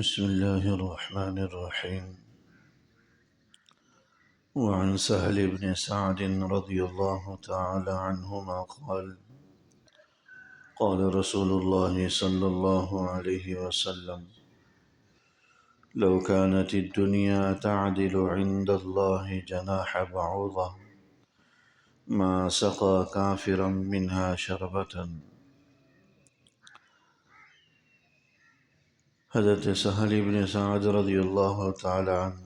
بسم الله الرحمن الرحيم. وعن سهل بن سعد رضي الله تعالى عنهما قال قال رسول الله صلى الله عليه وسلم: لو كانت الدنيا تعدل عند الله جناح بعوضة ما سقى كافرا منها شربة. حضرت سہل بن سعد رضی اللہ تعالی عنہ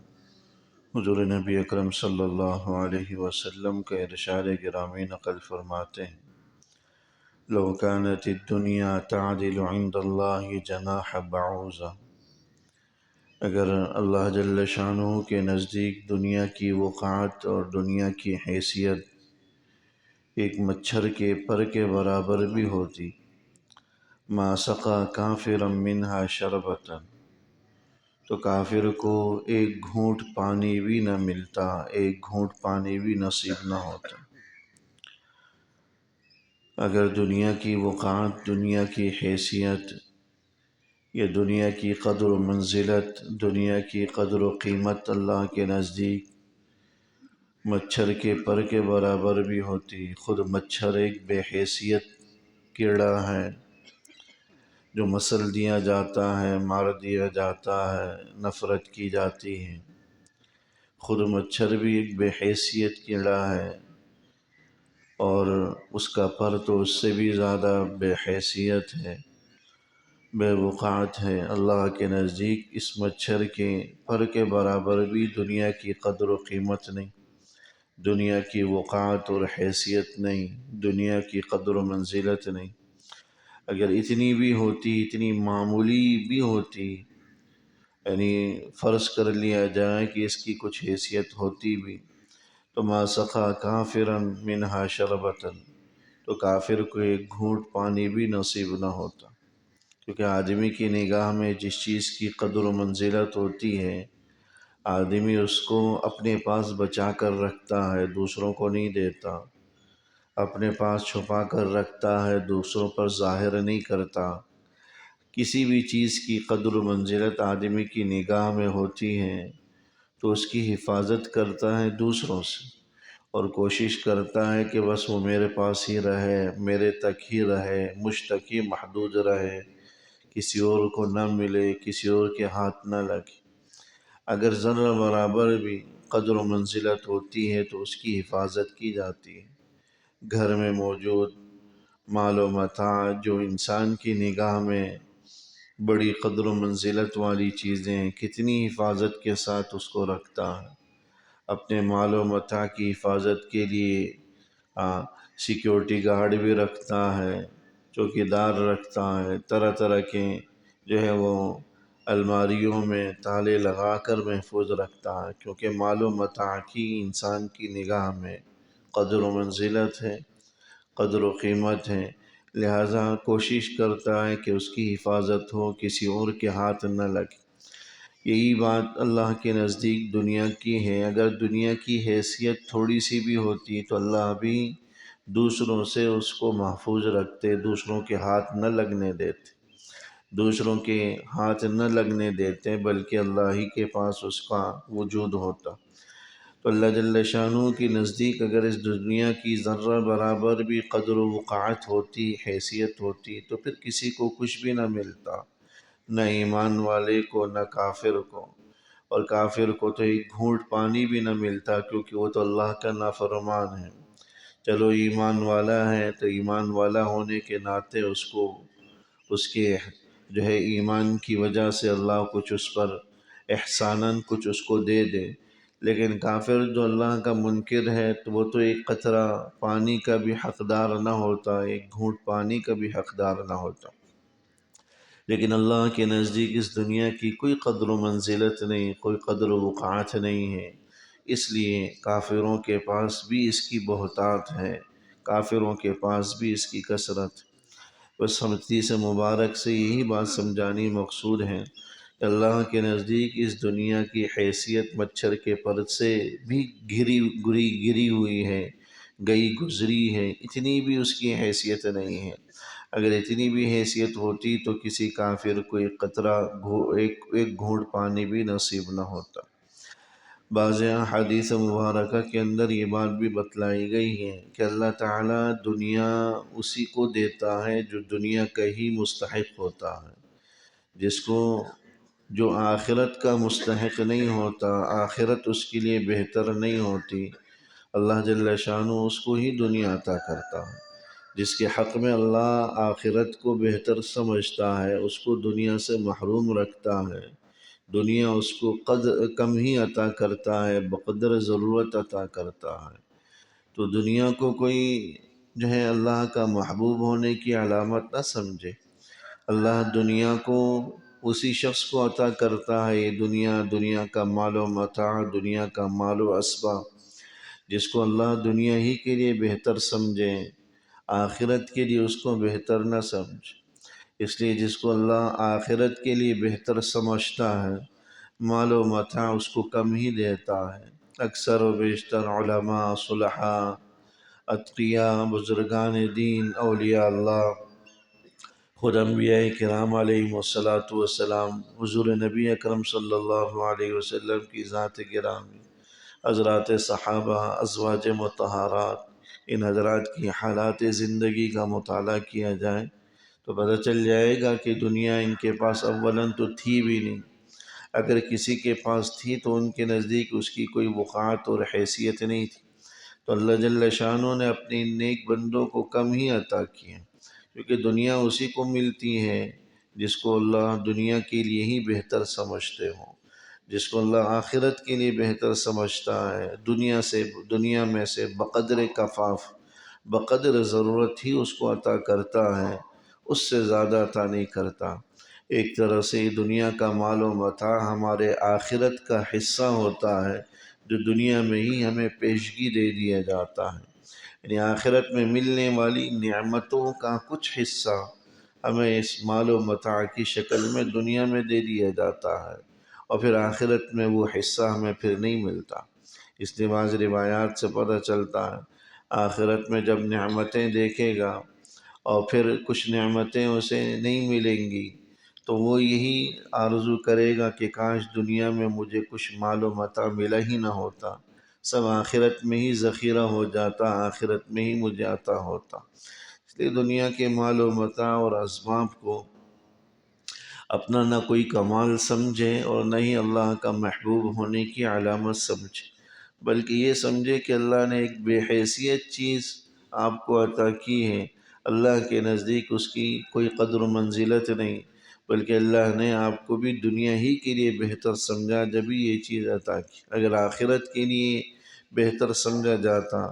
حضور نبی اکرم صلی اللہ علیہ وسلم کا ارشاد گرامی نقل فرماتے ہیں: لو كانت الدنيا تعدل عند الله جناح بعوضة، اگر اللہ جل شانہ کے نزدیک دنیا کی وقعت اور دنیا کی حیثیت ایک مچھر کے پر کے برابر بھی ہوتی، ما سقى كافرا منها شربة، تو کافر کو ایک گھونٹ پانی بھی نہ ملتا، ایک گھونٹ پانی بھی نصیب نہ ہوتا۔ اگر دنیا کی وقعت، دنیا کی حیثیت یا دنیا کی قدر و منزلت، دنیا کی قدر و قیمت اللہ کے نزدیک مچھر کے پر کے برابر بھی ہوتی، خود مچھر ایک بے حیثیت کیڑا ہے جو مسل دیا جاتا ہے، مار دیا جاتا ہے، نفرت کی جاتی ہے، خود مچھر بھی ایک بے حیثیت کیڑا ہے، اور اس کا پر تو اس سے بھی زیادہ بے حیثیت ہے، بے وقعت ہے۔ اللہ کے نزدیک اس مچھر کے پر کے برابر بھی دنیا کی قدر و قیمت نہیں، دنیا کی وقعت اور حیثیت نہیں، دنیا کی قدر و منزلت نہیں۔ اگر اتنی بھی ہوتی، اتنی معمولی بھی ہوتی، یعنی فرض کر لیا جائے کہ اس کی کچھ حیثیت ہوتی بھی، تو ما سقى كافرا منها شربة، تو کافر کو ایک گھونٹ پانی بھی نصیب نہ ہوتا۔ کیونکہ آدمی کی نگاہ میں جس چیز کی قدر و منزلت ہوتی ہے، آدمی اس کو اپنے پاس بچا کر رکھتا ہے، دوسروں کو نہیں دیتا، اپنے پاس چھپا کر رکھتا ہے، دوسروں پر ظاہر نہیں کرتا۔ کسی بھی چیز کی قدر و منزلت آدمی کی نگاہ میں ہوتی ہے تو اس کی حفاظت کرتا ہے دوسروں سے، اور کوشش کرتا ہے کہ بس وہ میرے پاس ہی رہے، میرے تک ہی رہے، مجھ تک ہی محدود رہے، کسی اور کو نہ ملے، کسی اور کے ہاتھ نہ لگے۔ اگر ذرہ برابر بھی قدر و منزلت ہوتی ہے تو اس کی حفاظت کی جاتی ہے۔ گھر میں موجود مال و متاع جو انسان کی نگاہ میں بڑی قدر و منزلت والی چیزیں، کتنی حفاظت کے ساتھ اس کو رکھتا ہے، اپنے مال و متاع کی حفاظت کے لیے سیکیورٹی گارڈ بھی رکھتا ہے، چوکیدار رکھتا ہے، طرح طرح کے جو ہے وہ الماریوں میں تالے لگا کر محفوظ رکھتا ہے، کیونکہ مال و متاع کی انسان کی نگاہ میں قدر و منزلت ہے، قدر و قیمت ہے، لہذا کوشش کرتا ہے کہ اس کی حفاظت ہو، کسی اور کے ہاتھ نہ لگے۔ یہی بات اللہ کے نزدیک دنیا کی ہے۔ اگر دنیا کی حیثیت تھوڑی سی بھی ہوتی تو اللہ بھی دوسروں سے اس کو محفوظ رکھتے، دوسروں کے ہاتھ نہ لگنے دیتے، دوسروں کے ہاتھ نہ لگنے دیتے، بلکہ اللہ ہی کے پاس اس کا وجود ہوتا۔ تو اللہ جل شانہ کی نزدیک اگر اس دنیا کی ذرہ برابر بھی قدر و وقعت ہوتی، حیثیت ہوتی، تو پھر کسی کو کچھ بھی نہ ملتا، نہ ایمان والے کو، نہ کافر کو، اور کافر کو تو ایک گھونٹ پانی بھی نہ ملتا، کیونکہ وہ تو اللہ کا نافرمان ہے۔ چلو ایمان والا ہے تو ایمان والا ہونے کے ناطے اس کو اس کے جو ہے ایمان کی وجہ سے اللہ کچھ اس پر احساناً کچھ اس کو دے دے، لیکن کافر جو اللہ کا منکر ہے تو وہ تو ایک قطرہ پانی کا بھی حقدار نہ ہوتا، ایک گھونٹ پانی کا بھی حقدار نہ ہوتا۔ لیکن اللہ کے نزدیک اس دنیا کی کوئی قدر و منزلت نہیں، کوئی قدر و وقعت نہیں ہے، اس لیے کافروں کے پاس بھی اس کی بہتات ہے، کافروں کے پاس بھی اس کی کثرت۔ بس حدیث مبارک سے یہی بات سمجھانی مقصود ہے کہ اللہ کے نزدیک اس دنیا کی حیثیت مچھر کے پر سے بھی گری ہوئی ہے، گئی گزری ہے، اتنی بھی اس کی حیثیت نہیں ہے۔ اگر اتنی بھی حیثیت ہوتی تو کسی کافر کو ایک قطرہ ایک گھونٹ پانی بھی نصیب نہ ہوتا۔ بعض حدیث مبارکہ کے اندر یہ بات بھی بتلائی گئی ہے کہ اللہ تعالیٰ دنیا اسی کو دیتا ہے جو دنیا کا ہی مستحق ہوتا ہے، جس کو جو آخرت کا مستحق نہیں ہوتا، آخرت اس کے لیے بہتر نہیں ہوتی، اللہ جل شانہ اس کو ہی دنیا عطا کرتا ہے۔ جس کے حق میں اللہ آخرت کو بہتر سمجھتا ہے اس کو دنیا سے محروم رکھتا ہے، دنیا اس کو کم ہی عطا کرتا ہے، بقدر ضرورت عطا کرتا ہے۔ تو دنیا کو کوئی جو ہے اللہ کا محبوب ہونے کی علامت نہ سمجھے۔ اللہ دنیا کو اسی شخص کو عطا کرتا ہے، یہ دنیا کا مال و متاع، دنیا کا مال و اسباب، جس کو اللہ دنیا ہی کے لیے بہتر سمجھے، آخرت کے لیے اس کو بہتر نہ سمجھ۔ اس لیے جس کو اللہ آخرت کے لیے بہتر سمجھتا ہے، مال و متاع اس کو کم ہی دیتا ہے۔ اکثر و بیشتر علماء، صلحاء، اتقیاء، بزرگان دین، اولیاء اللہ، خود انبیاء کرام علیہم والسلام، حضور نبی اکرم صلی اللہ علیہ وسلم کی ذات گرامی، حضرات صحابہ، ازواج مطہرات، ان حضرات کی حالات زندگی کا مطالعہ کیا جائے تو پتہ چل جائے گا کہ دنیا ان کے پاس اولاً تو تھی بھی نہیں، اگر کسی کے پاس تھی تو ان کے نزدیک اس کی کوئی وقعت اور حیثیت نہیں تھی۔ تو اللہ جل شانہ نے اپنے نیک بندوں کو کم ہی عطا کیا، کیونکہ دنیا اسی کو ملتی ہے جس کو اللہ دنیا کے لیے ہی بہتر سمجھتے ہوں، جس کو اللہ آخرت کے لیے بہتر سمجھتا ہے، دنیا میں سے بقدر کفاف، بقدر ضرورت ہی اس کو عطا کرتا ہے، اس سے زیادہ عطا نہیں کرتا۔ ایک طرح سے یہ دنیا کا مال و متاع ہمارے آخرت کا حصہ ہوتا ہے، جو دنیا میں ہی ہمیں پیشگی دے دیا جاتا ہے، یعنی آخرت میں ملنے والی نعمتوں کا کچھ حصہ ہمیں اس مال و متاع کی شکل میں دنیا میں دے دیا جاتا ہے، اور پھر آخرت میں وہ حصہ ہمیں پھر نہیں ملتا۔ اس لیے بعض روایات سے پتہ چلتا ہے آخرت میں جب نعمتیں دیکھے گا اور پھر کچھ نعمتیں اسے نہیں ملیں گی تو وہ یہی آرزو کرے گا کہ کاش دنیا میں مجھے کچھ مال و متاع ملا ہی نہ ہوتا، سب آخرت میں ہی ذخیرہ ہو جاتا، آخرت میں ہی مجھے عطا ہوتا۔ اس لیے دنیا کے مال و متاع اور اسباب کو اپنا نہ کوئی کمال سمجھے اور نہ ہی اللہ کا محبوب ہونے کی علامت سمجھے، بلکہ یہ سمجھے کہ اللہ نے ایک بے حیثیت چیز آپ کو عطا کی ہے، اللہ کے نزدیک اس کی کوئی قدر و منزلت نہیں، بلکہ اللہ نے آپ کو بھی دنیا ہی کے لیے بہتر سمجھا جبھی یہ چیز عطا کی۔ اگر آخرت کے لیے بہتر سمجھا جاتا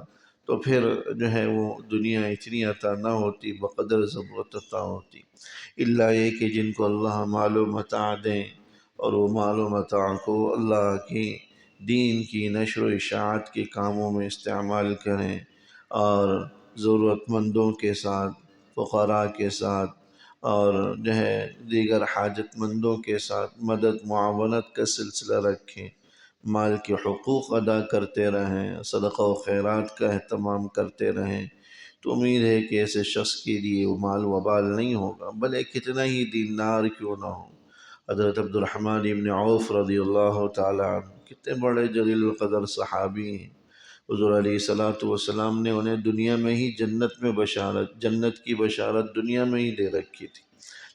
تو پھر جو ہے وہ دنیا اتنی عطا نہ ہوتی، بقدر ضرورت عطا ہوتی۔ اللہ یہ کہ جن کو اللہ مال و متاع دیں اور وہ مال و متاع کو اللہ کی دین کی نشر و اشاعت کے کاموں میں استعمال کریں، اور ضرورت مندوں کے ساتھ، فقراء کے ساتھ، اور جو ہے دیگر حاجت مندوں کے ساتھ مدد معاونت کا سلسلہ رکھیں، مال کے حقوق ادا کرتے رہیں، صدقہ و خیرات کا اہتمام کرتے رہیں، تو امید ہے کہ ایسے شخص کے لیے وہ مال وبال نہیں ہوگا، بلے کتنا ہی دیندار کیوں نہ ہو۔ حضرت عبد الرحمن ابن عوف رضی اللہ تعالیٰ عنہ کتنے بڑے جلیل القدر صحابی ہیں، حضور علیہ السلام نے انہیں دنیا میں ہی جنت کی بشارت دنیا میں ہی دے رکھی تھی،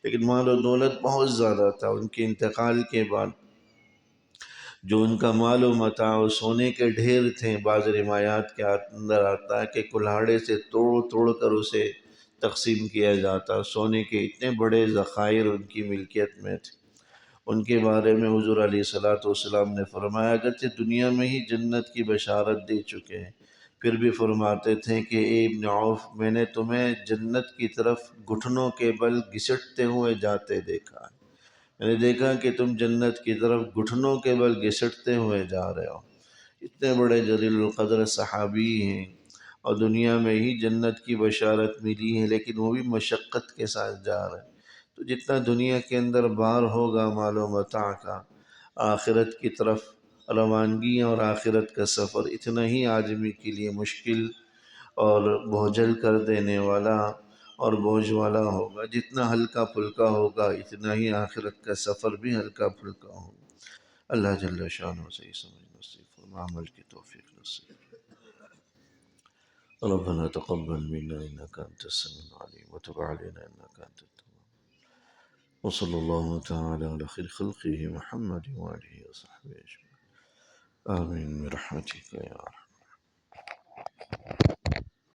لیکن مال و دولت بہت زیادہ تھا۔ ان کے انتقال کے بعد جو ان کا مال و متاع سونے کے ڈھیر تھے، بعض روایات کے اندر آتا ہے کہ کلہاڑے سے توڑ توڑ کر اسے تقسیم کیا جاتا، سونے کے اتنے بڑے ذخائر ان کی ملکیت میں تھے۔ ان کے بارے میں حضور علیہ السلام نے فرمایا اگرچہ دنیا میں ہی جنت کی بشارت دے چکے ہیں، پھر بھی فرماتے تھے کہ اے ابن عوف، میں نے تمہیں جنت کی طرف گھٹنوں کے بل گھسٹتے ہوئے جاتے دیکھا ہے، میں نے دیکھا کہ تم جنت کی طرف گھٹنوں کے بل گھسٹتے ہوئے جا رہے ہو۔ اتنے بڑے جلیل القدر صحابی ہیں اور دنیا میں ہی جنت کی بشارت ملی ہے، لیکن وہ بھی مشقت کے ساتھ جا رہے ہیں۔ تو جتنا دنیا کے اندر بار ہوگا مال و متاع کا، آخرت کی طرف روانگی اور آخرت کا سفر اتنا ہی آدمی کے لیے مشکل اور بوجھل کر دینے والا اور بوجھ والا ہوگا. جتنا ہلکا پھلکا ہوگا اتنا ہی آخرت کا سفر بھی ہلکا پھلکا ہوگا. اللہ جل شانہ صحیح سمجھ نصیب فرما، عمل کی توفیق نصیب. ربنا تقبل منا إنك أنت السميع العليم وتب علينا إنك أنت التواب. وصلى الله تعالى على خير خلقه محمد وآله وصحبه أجمعين. آمين برحمتك يا رب.